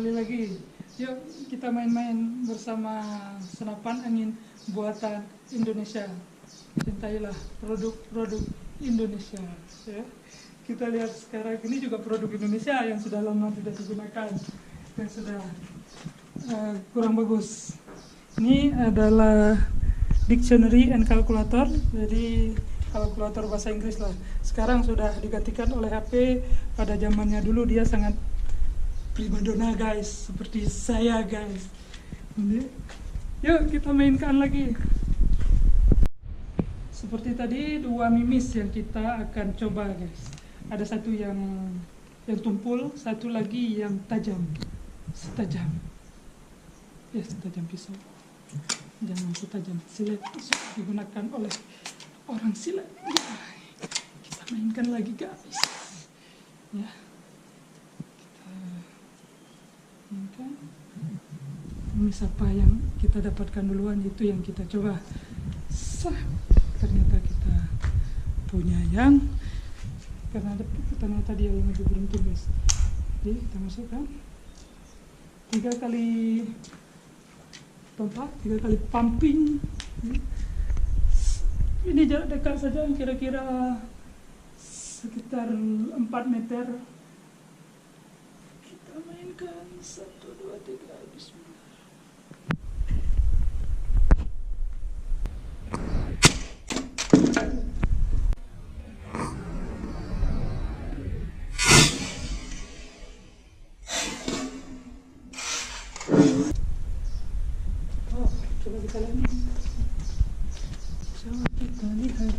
kembali lagi. Yuk kita main-main bersama senapan angin buatan Indonesia. Cintailah produk-produk Indonesia. Ya. Kita lihat sekarang ini juga produk Indonesia yang sudah lama tidak digunakan, yang sudah kurang bagus. Ini adalah dictionary and calculator, jadi kalkulator bahasa Inggris lah. Sekarang sudah digantikan oleh HP. Pada zamannya dulu dia sangat primadona guys, seperti saya guys. Yuk kita mainkan lagi. Seperti tadi dua mimis yang kita akan coba guys. Ada satu yang tumpul, satu lagi yang tajam, setajam pisau. Jangan setajam silet digunakan oleh orang silet. Ya, kita mainkan lagi guys. Ya. Mimis apa yang kita dapatkan duluan itu yang kita coba. Ternyata kita punya yang ternyata dia yang lebih beruntung guys. Jadi kita masukkan 3 kali pompa, 3 kali pumping. Ini jarak dekat saja, kira-kira sekitar 4 meter. Kita mainkan 1, 2, 3, bismillah. Coba kita lihat. Coba kita lihat.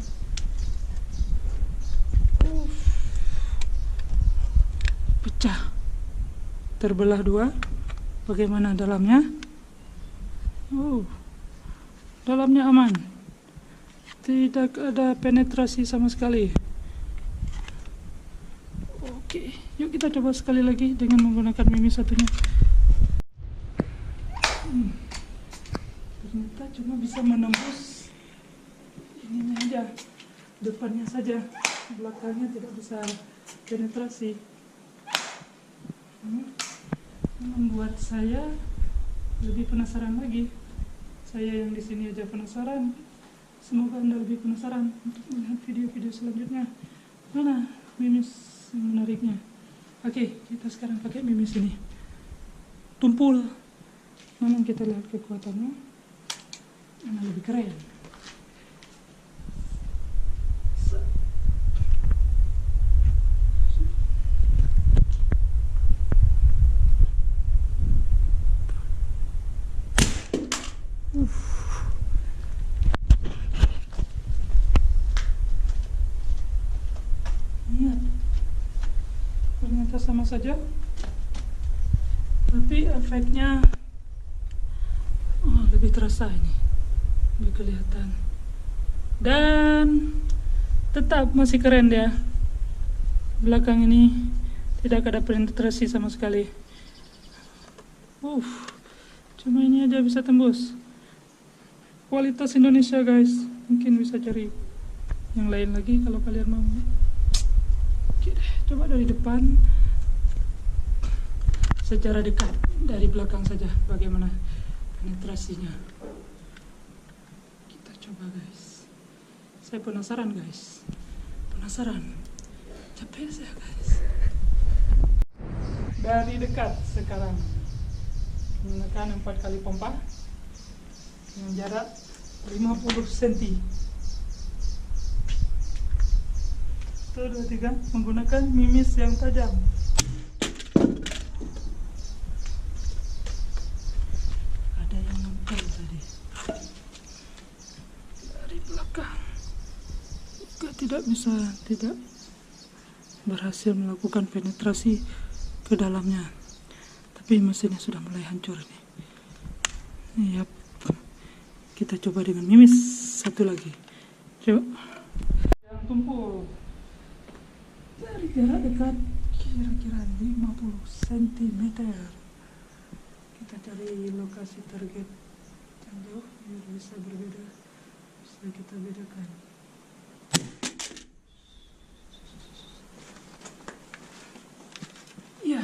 Pecah. Terbelah 2. Bagaimana dalamnya? Dalamnya aman. Tidak ada penetrasi sama sekali. Oke, yuk kita coba sekali lagi dengan menggunakan mimis satunya. Ternyata cuma bisa menembus ininya aja, depannya saja, belakangnya tidak bisa penetrasi. Membuat saya lebih penasaran lagi. Saya yang di sini aja penasaran. Semoga Anda lebih penasaran untuk melihat video-video selanjutnya. Mana mimis yang menariknya? Oke, kita sekarang pakai mimis ini. Tumpul. Memang kita lihat kekuatannya. Mana lebih keren. Lihat, ternyata sama saja, tapi efeknya lebih terasa ini, lebih kelihatan, dan tetap masih keren dia. Belakang ini tidak ada penetrasi sama sekali. Cuma ini aja bisa tembus. Kualitas Indonesia guys. Mungkin bisa cari yang lain lagi kalau kalian mau. Oke deh, coba dari depan secara dekat, dari belakang saja bagaimana penetrasinya. Kita coba guys. Saya penasaran guys. Capek saya guys. Dari dekat sekarang menggunakan 4 kali pompa dengan jarak 50 cm. 1, 2, 3 menggunakan mimis yang tajam. Ada yang nempel tadi dari belakang. Tidak berhasil melakukan penetrasi ke dalamnya. Tapi mesinnya sudah mulai hancur nih. Yap. Kita coba dengan mimis satu lagi. Coba. Yang tumpul dari jarak dekat kira-kira 50 cm. Kita cari lokasi target yang jauh biar bisa berbeda, bisa kita bedakan. Ya,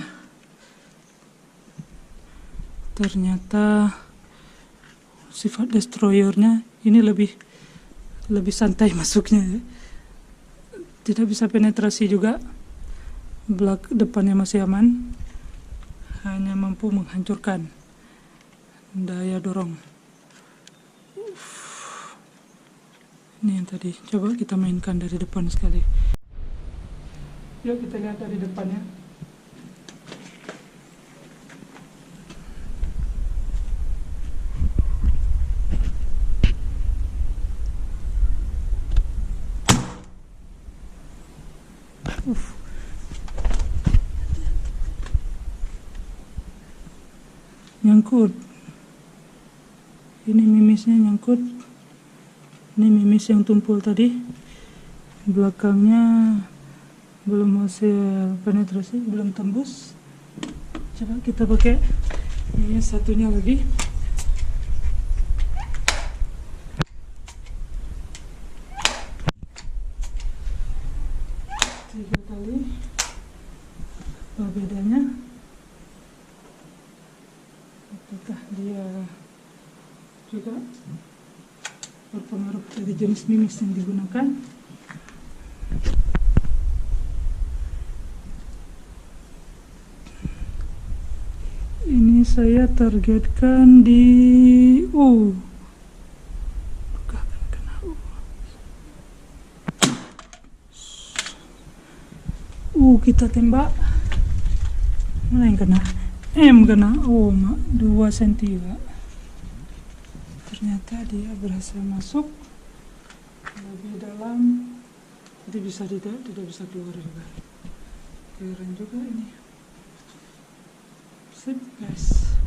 ternyata sifat destroyernya ini lebih santai masuknya ya. Tidak bisa penetrasi juga, depannya masih aman, hanya mampu menghancurkan daya dorong. Ini yang tadi, coba kita mainkan dari depan sekali. Yuk kita lihat dari depannya. Nyangkut. Ini mimisnya nyangkut. Ini mimis yang tumpul tadi. Belakangnya belum hasil penetrasi, belum tembus. Coba kita pakai ini satunya lagi. Tiga kali. Apa bedanya? Apakah dia juga berpengaruh dari jenis mimis yang digunakan? Ini saya targetkan di U. Apakah akan kena U? Kita tembak. Mana yang kena? M kena. Oh, 2 cm. Ternyata dia berhasil masuk lebih dalam. Jadi bisa tidak bisa keluar juga. Keren juga ini. Sip guys.